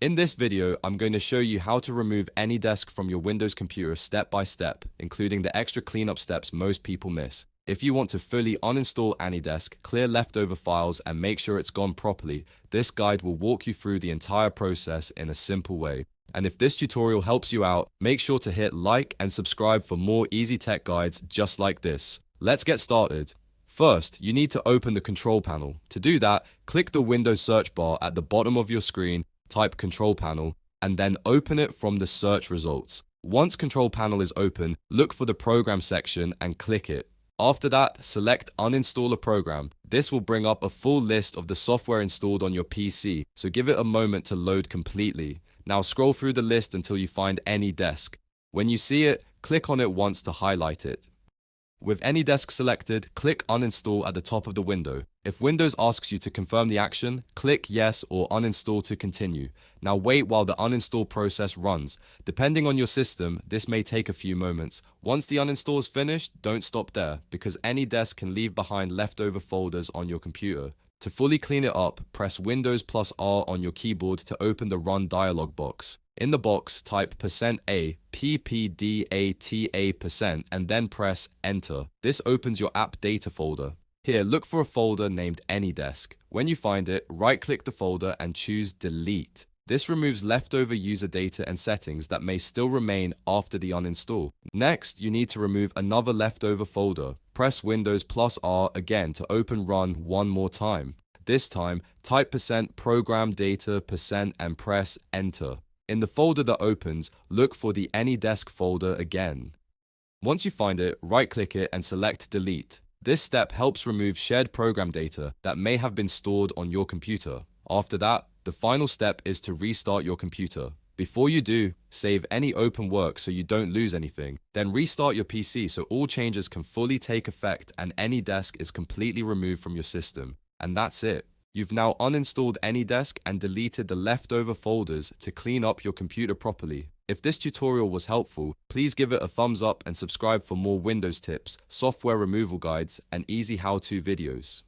In this video, I'm going to show you how to remove AnyDesk from your Windows computer step by step, including the extra cleanup steps most people miss. If you want to fully uninstall AnyDesk, clear leftover files, and make sure it's gone properly, this guide will walk you through the entire process in a simple way. And if this tutorial helps you out, make sure to hit like and subscribe for more easy tech guides just like this. Let's get started. First, you need to open the control panel. To do that, click the Windows search bar at the bottom of your screen, type Control Panel, and then open it from the search results. Once Control Panel is open, look for the Program section and click it. After that, select Uninstall a Program. This will bring up a full list of the software installed on your PC, so give it a moment to load completely. Now scroll through the list until you find AnyDesk. When you see it, click on it once to highlight it. With AnyDesk selected, click Uninstall at the top of the window. If Windows asks you to confirm the action, click Yes or Uninstall to continue. Now wait while the uninstall process runs. Depending on your system, this may take a few moments. Once the uninstall is finished, don't stop there, because AnyDesk can leave behind leftover folders on your computer. To fully clean it up, press Windows + R on your keyboard to open the Run dialog box. In the box, type %A, ppdata%, and then press Enter. This opens your AppData folder. Here, look for a folder named AnyDesk. When you find it, right-click the folder and choose Delete. This removes leftover user data and settings that may still remain after the uninstall. Next, you need to remove another leftover folder. Press Windows + R again to open Run one more time. This time, type %ProgramData% and press Enter. In the folder that opens, look for the AnyDesk folder again. Once you find it, right-click it and select Delete. This step helps remove shared program data that may have been stored on your computer. After that, the final step is to restart your computer. Before you do, save any open work so you don't lose anything. Then restart your PC so all changes can fully take effect and AnyDesk is completely removed from your system. And that's it. You've now uninstalled AnyDesk and deleted the leftover folders to clean up your computer properly. If this tutorial was helpful, please give it a thumbs up and subscribe for more Windows tips, software removal guides, and easy how-to videos.